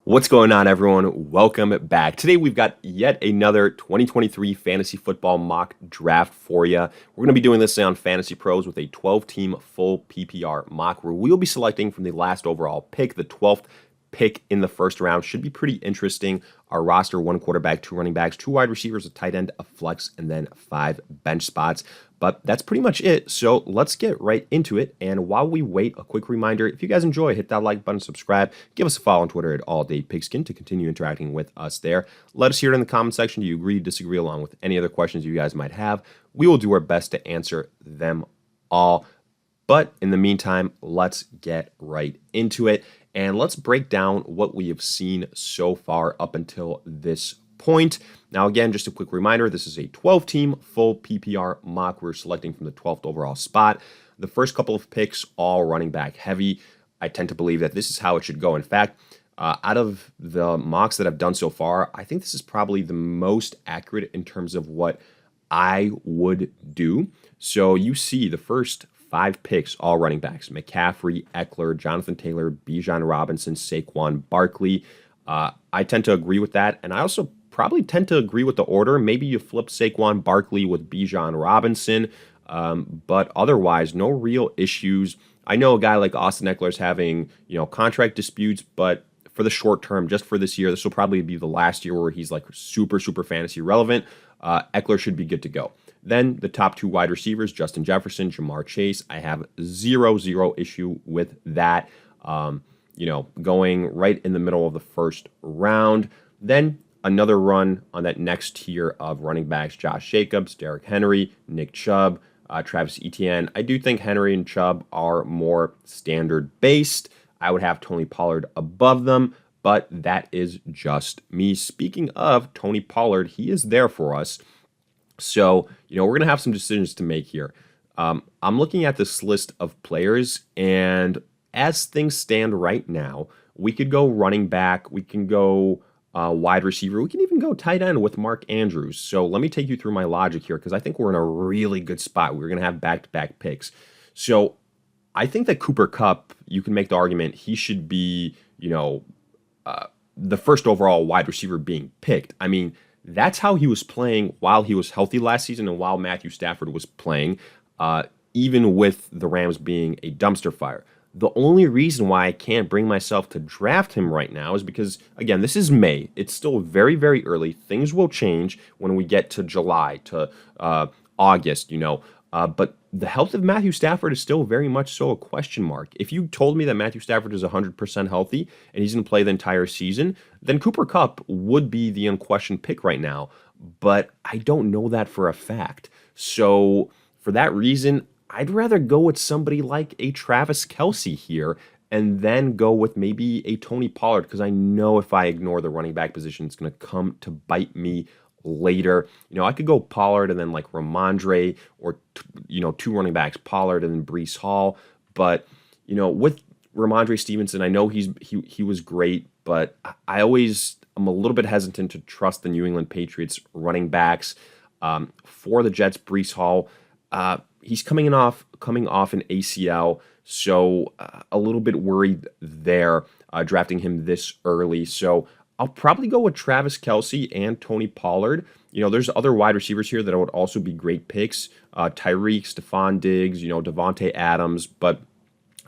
What's going on, everyone? Welcome back. Today, we've got yet another 2023 fantasy football mock draft for you. We're going to be doing this on FantasyPros with a 12-team full PPR mock where we'll be selecting from the last overall pick, the 12th pick in the first round. Should be pretty interesting. Our roster, 1 quarterback, 2 running backs, 2 wide receivers, a tight end, a flex, and then 5 bench spots. But that's pretty much it. So let's get right into it. And while we wait, a quick reminder, if you guys enjoy, hit that like button, subscribe, give us a follow on Twitter at AllDayPigskin to continue interacting with us there. Let us hear it in the comment section. Do you agree, disagree, along with any other questions you guys might have? We will do our best to answer them all. But in the meantime, let's get right into it. And let's break down what we have seen so far up until this point. Now, again, just a quick reminder, this is a 12-team full PPR mock. We're selecting from the 12th overall spot. The first couple of picks, all running back heavy. I tend to believe that this is how it should go. In fact, out of the mocks that I've done so far, I think this is probably the most accurate in terms of what I would do. So you see the first 5 picks, all running backs: McCaffrey, Eckler, Jonathan Taylor, Bijan Robinson, Saquon Barkley. I tend to agree with that, and I also probably tend to agree with the order. Maybe you flip Saquon Barkley with Bijan Robinson, but otherwise, no real issues. I know a guy like Austin Eckler is having, contract disputes, but for the short term, just for this year, this will probably be the last year where he's like super fantasy relevant. Eckler should be good to go. Then the top 2 wide receivers, Justin Jefferson, Jamar Chase. I have zero issue with that. Going right in the middle of the first round. Then another run on that next tier of running backs: Josh Jacobs, Derrick Henry, Nick Chubb, Travis Etienne. I do think Henry and Chubb are more standard based. I would have Tony Pollard above them, but that is just me. Speaking of Tony Pollard, he is there for us. So, we're going to have some decisions to make here. I'm looking at this list of players, and as things stand right now, we could go running back, we can go wide receiver, we can even go tight end with Mark Andrews. So let me take you through my logic here, because I think we're in a really good spot. We're going to have back-to-back picks. So I think that Cooper Kupp, you can make the argument he should be, the first overall wide receiver being picked. I mean, that's how he was playing while he was healthy last season and while Matthew Stafford was playing, even with the Rams being a dumpster fire. The only reason why I can't bring myself to draft him right now is because, again, this is May. It's still very early. Things will change when we get to July, to August, But the health of Matthew Stafford is still very much so a question mark. If you told me that Matthew Stafford is 100% healthy and he's going to play the entire season, then Cooper Kupp would be the unquestioned pick right now. But I don't know that for a fact. So for that reason, I'd rather go with somebody like a Travis Kelce here and then go with maybe a Tony Pollard, because I know if I ignore the running back position, it's going to come to bite me later. I could go Pollard and then like Ramondre, or 2 running backs, Pollard and then Breece Hall. But with Ramondre Stevenson, I know he was great, but I always am a little bit hesitant to trust the New England Patriots running backs. For the Jets, Breece Hall, he's coming off an ACL, so a little bit worried there, drafting him this early. So I'll probably go with Travis Kelce and Tony Pollard. There's other wide receivers here that would also be great picks. Tyreek, Stephon Diggs, Devontae Adams. But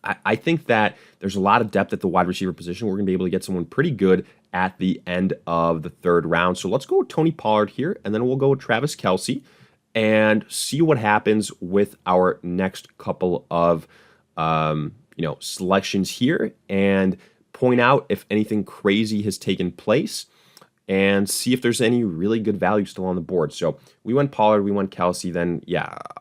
I think that there's a lot of depth at the wide receiver position. We're going to be able to get someone pretty good at the end of the 3rd round. So let's go with Tony Pollard here, and then we'll go with Travis Kelce and see what happens with our next couple of selections here, and point out if anything crazy has taken place and see if there's any really good value still on the board. So we went Pollard, we went Kelce, then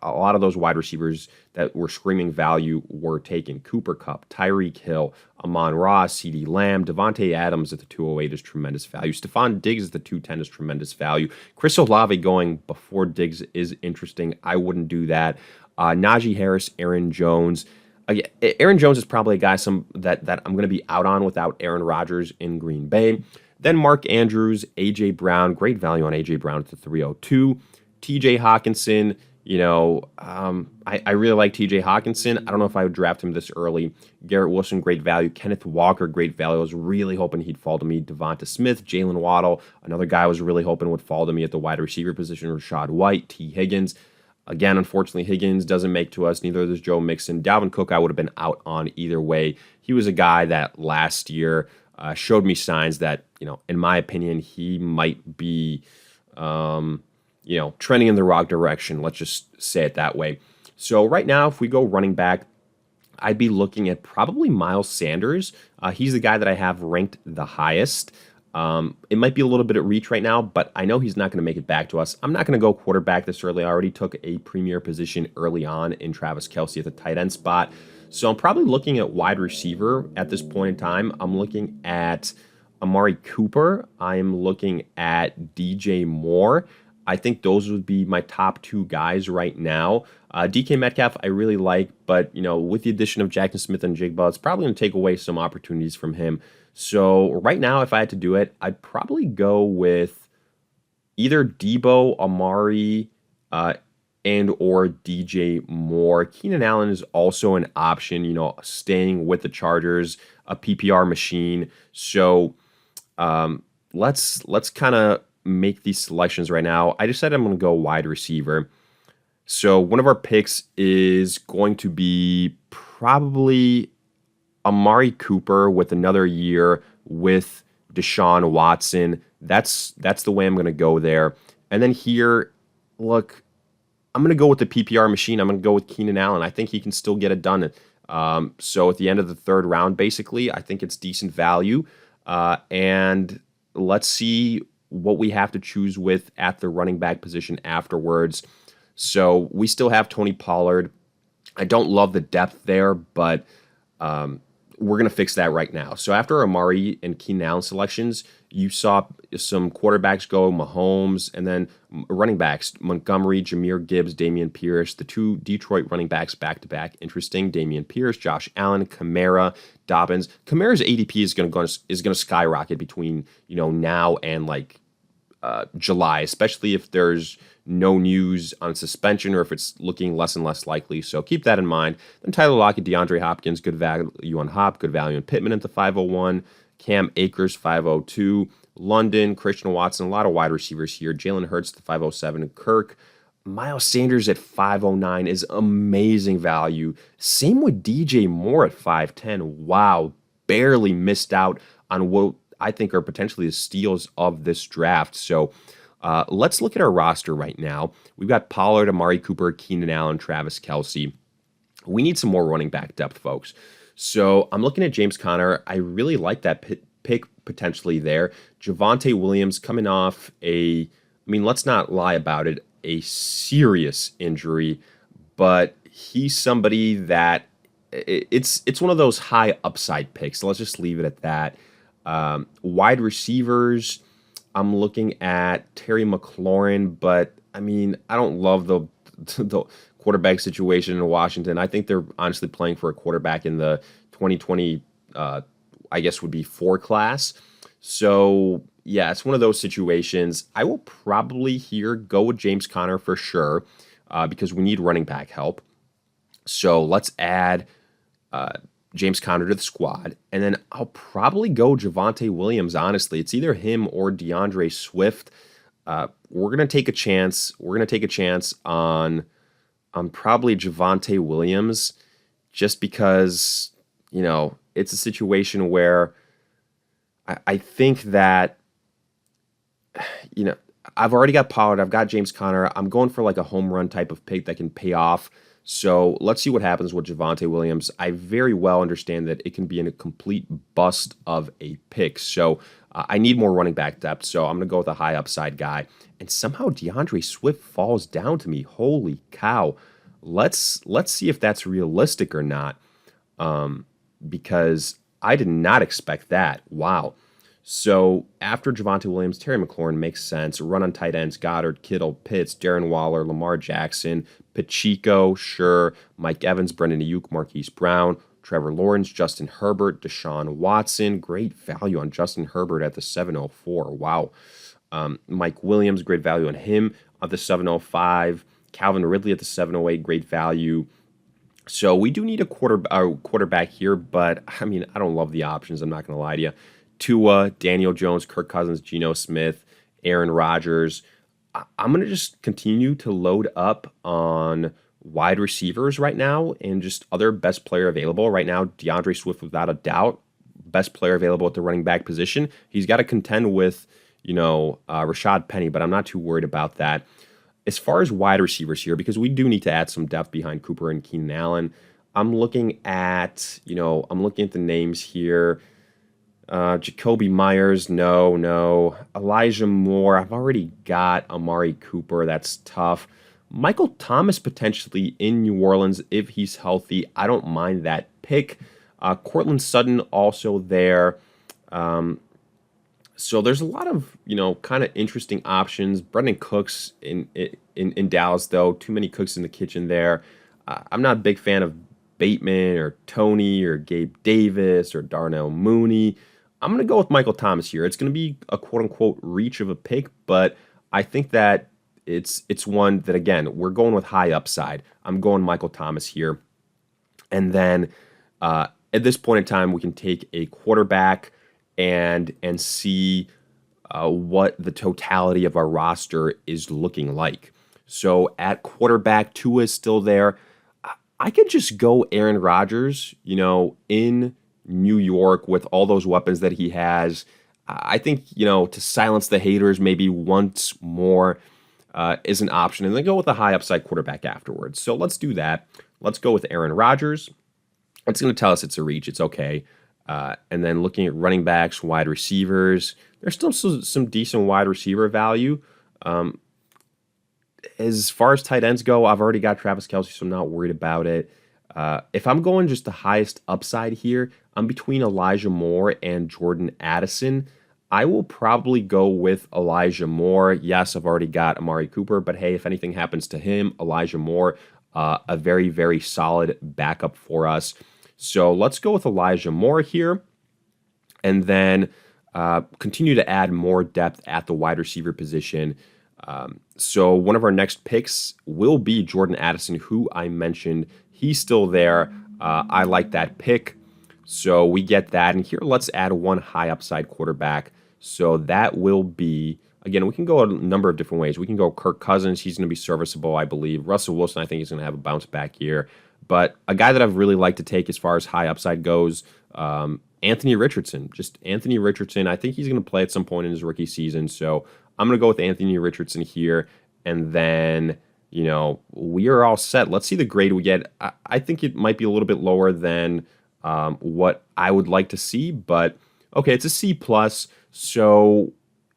a lot of those wide receivers that were screaming value were taken. Cooper Kupp, Tyreek Hill, Amon-Ra, CeeDee Lamb, Devontae Adams at the 208 is tremendous value. Stephon Diggs at the 210 is tremendous value. Chris Olave going before Diggs is interesting. I wouldn't do that. Najee Harris, Aaron Jones. Again, Aaron Jones is probably a guy that I'm going to be out on without Aaron Rodgers in Green Bay. Then Mark Andrews, A.J. Brown, great value on A.J. Brown at the 302. T.J. Hawkinson, I really like TJ Hawkinson. I don't know if I would draft him this early. Garrett Wilson, great value. Kenneth Walker, great value. I was really hoping he'd fall to me. Devonta Smith, Jalen Waddle, another guy I was really hoping would fall to me at the wide receiver position. Rashad White, T. Higgins. Again, unfortunately, Higgins doesn't make to us. Neither does Joe Mixon. Dalvin Cook, I would have been out on either way. He was a guy that last year showed me signs that, in my opinion, he might be, trending in the wrong direction. Let's just say it that way. So right now, if we go running back, I'd be looking at probably Miles Sanders. He's the guy that I have ranked the highest. It might be a little bit of reach right now, but I know he's not going to make it back to us. I'm not going to go quarterback this early. I already took a premier position early on in Travis Kelce at the tight end spot. So I'm probably looking at wide receiver at this point in time. I'm looking at Amari Cooper. I'm looking at DJ Moore. I think those would be my top two guys right now. DK Metcalf, I really like, but with the addition of Jackson Smith and Jigba, it's probably going to take away some opportunities from him. So right now, if I had to do it, I'd probably go with either Debo, Amari, and or DJ Moore. Keenan Allen is also an option. Staying with the Chargers, a PPR machine. So let's kind of make these selections right now. I decided I'm going to go wide receiver. So one of our picks is going to be probably Amari Cooper with another year with Deshaun Watson. That's the way I'm going to go there. And then here, look, I'm going to go with the PPR machine. I'm going to go with Keenan Allen. I think he can still get it done. So at the end of the third round, basically, I think it's decent value. And let's see what we have to choose with at the running back position afterwards. So we still have Tony Pollard. I don't love the depth there, but we're going to fix that right now. So after Amari and Keenan Allen selections, you saw some quarterbacks go, Mahomes, and then running backs, Montgomery, Jahmyr Gibbs, Dameon Pierce, the two Detroit running backs back-to-back. Interesting. Dameon Pierce, Josh Allen, Kamara, Dobbins. Kamara's ADP is going to skyrocket between now and July, especially if there's no news on suspension or if it's looking less and less likely. So keep that in mind. Then Tyler Lockett, DeAndre Hopkins, good value on Hop, good value on Pittman at the 501. Cam Akers, 502. London, Christian Watson, a lot of wide receivers here. Jalen Hurts, the 507. Kirk. Miles Sanders at 509 is amazing value. Same with DJ Moore at 510. Wow, barely missed out on what I think are potentially the steals of this draft. So let's look at our roster right now. We've got Pollard, Amari Cooper, Keenan Allen, Travis Kelce. We need some more running back depth, folks. So I'm looking at James Conner. I really like that pick potentially there. Javonte Williams coming off let's not lie about it, a serious injury, but he's somebody that it's one of those high upside picks. So let's just leave it at that. Wide receivers, I'm looking at Terry McLaurin, but I don't love the quarterback situation in Washington. I think they're honestly playing for a quarterback in the 2020, I guess would be 4 class. So yeah, it's one of those situations. I will probably here go with James Conner for sure, because we need running back help. So let's add James Conner to the squad, and then I'll probably go Javonte Williams. Honestly, it's either him or DeAndre Swift. We're gonna take a chance. We're gonna take a chance on probably Javonte Williams, just because it's a situation where I think that I've already got Pollard. I've got James Conner. I'm going for a home run type of pick that can pay off. So let's see what happens with Javonte Williams. I very well understand that it can be a complete bust of a pick. So I need more running back depth. So I'm going to go with a high upside guy. And somehow DeAndre Swift falls down to me. Holy cow. Let's see if that's realistic or not. Because I did not expect that. Wow. So after Javonte Williams, Terry McLaurin makes sense. Run on tight ends, Goddard, Kittle, Pitts, Darren Waller, Lamar Jackson, Pacheco, sure, Mike Evans, Brendan Ayuk, Marquise Brown, Trevor Lawrence, Justin Herbert, Deshaun Watson. Great value on Justin Herbert at the 704. Wow. Mike Williams, great value on him at the 705. Calvin Ridley at the 708, great value. So we do need a quarterback here, but I mean, I don't love the options. I'm not going to lie to you. Tua, Daniel Jones, Kirk Cousins, Geno Smith, Aaron Rodgers. I'm going to just continue to load up on wide receivers right now and just other best player available. Right now, DeAndre Swift, without a doubt, best player available at the running back position. He's got to contend with, Rashad Penny, but I'm not too worried about that. As far as wide receivers here, because we do need to add some depth behind Cooper and Keenan Allen, I'm looking at the names here. Jacoby Myers, no. Elijah Moore, I've already got Amari Cooper. That's tough. Michael Thomas potentially in New Orleans if he's healthy. I don't mind that pick. Cortland Sutton also there. So there's a lot of, kind of interesting options. Brendan Cooks in Dallas, though. Too many cooks in the kitchen there. I'm not a big fan of Bateman or Tony or Gabe Davis or Darnell Mooney. I'm going to go with Michael Thomas here. It's going to be a quote-unquote reach of a pick, but I think that it's one that, again, we're going with high upside. I'm going Michael Thomas here. And then at this point in time, we can take a quarterback and see what the totality of our roster is looking like. So at quarterback, Tua is still there. I could just go Aaron Rodgers, in New York with all those weapons that he has. I think, to silence the haters maybe once more is an option, and then go with a high upside quarterback afterwards. So let's do that. Let's go with Aaron Rodgers. It's going to tell us it's a reach. It's okay. And then looking at running backs, wide receivers, there's still some decent wide receiver value. As far as tight ends go, I've already got Travis Kelce, so I'm not worried about it. If I'm going just the highest upside here, I'm between Elijah Moore and Jordan Addison. I will probably go with Elijah Moore. Yes, I've already got Amari Cooper, but hey, if anything happens to him, Elijah Moore, a very, very solid backup for us. So let's go with Elijah Moore here, and then continue to add more depth at the wide receiver position. So one of our next picks will be Jordan Addison, who I mentioned. He's still there. I like that pick. So we get that. And here, let's add one high upside quarterback. So that will be, again, we can go a number of different ways. We can go Kirk Cousins. He's going to be serviceable, I believe. Russell Wilson, I think he's going to have a bounce back year. But a guy that I've really liked to take as far as high upside goes, Anthony Richardson. Just Anthony Richardson. I think he's going to play at some point in his rookie season. So I'm going to go with Anthony Richardson here. And then, we are all set. Let's see the grade we get. I think it might be a little bit lower than what I would like to see. But, okay, it's a C+. So,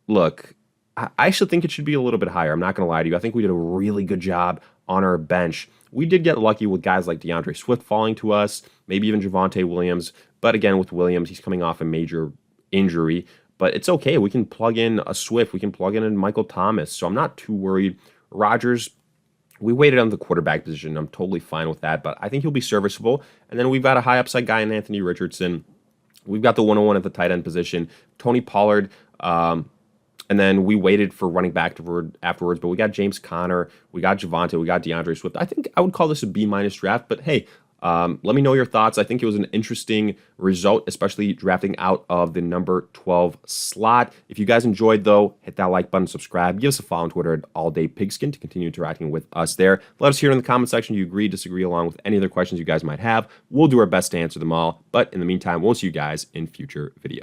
look, I actually think it should be a little bit higher. I'm not going to lie to you. I think we did a really good job on our bench. We did get lucky with guys like DeAndre Swift falling to us, maybe even Javonte Williams. But again, with Williams, he's coming off a major injury. But it's okay. We can plug in a Swift. We can plug in a Michael Thomas. So I'm not too worried. Rodgers, we waited on the quarterback position. I'm totally fine with that. But I think he'll be serviceable. And then we've got a high upside guy in Anthony Richardson. We've got the 101 at the tight end position. Tony Pollard. And then we waited for running back afterwards, but we got James Conner, we got Javonte, we got DeAndre Swift. I think I would call this a B- draft, but hey, let me know your thoughts. I think it was an interesting result, especially drafting out of the number 12 slot. If you guys enjoyed, though, hit that like button, subscribe, give us a follow on Twitter at AllDayPigskin to continue interacting with us there. Let us hear in the comment section if you agree, disagree, along with any other questions you guys might have. We'll do our best to answer them all, but in the meantime, we'll see you guys in future videos.